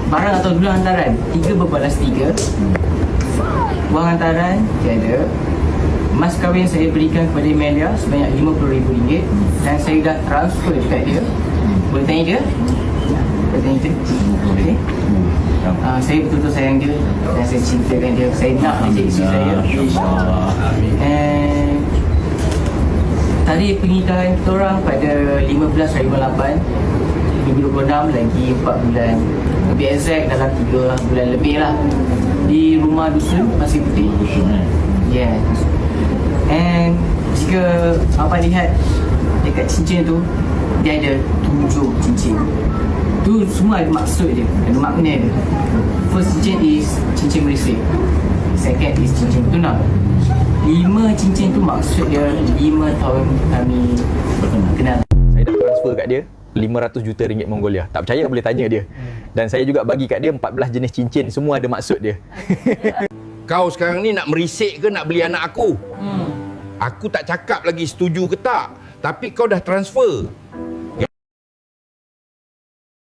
Barang atau dulu hantaran 3 berbalas 3. Wang hantaran tiada. Mas kahwin saya berikan kepada Amelia sebanyak RM50,000 dan saya dah transfer dekat dia. Boleh tanya dia? Boleh tanya dia? Okey. Saya betul-betul sayang dia dan saya cintakan dia. Saya nak dia jadi isteri saya. And tarikh pernikahan kita orang pada 15 hari bulan 8 2026, lagi 4 bulan. Lebih exact dalam 3 bulan lebih lah. Di rumah dusun Pasir Putih. Yes. And jika Abang lihat dekat cincin tu, dia ada 7 cincin. Tu semua ada maksud dia, ada makna dia. First cincin is cincin berisik. Second is cincin tunang. 5 cincin tu maksud dia 5 tahun kami kenal. Saya dah transfer kat dia RM500 juta Mongolia. Tak percaya boleh tanya dia. Dan saya juga bagi kat dia 14 jenis cincin, semua ada maksud dia. Kau sekarang ni nak merisik ke nak beli anak aku? Aku tak cakap lagi setuju ke tak. Tapi kau dah transfer.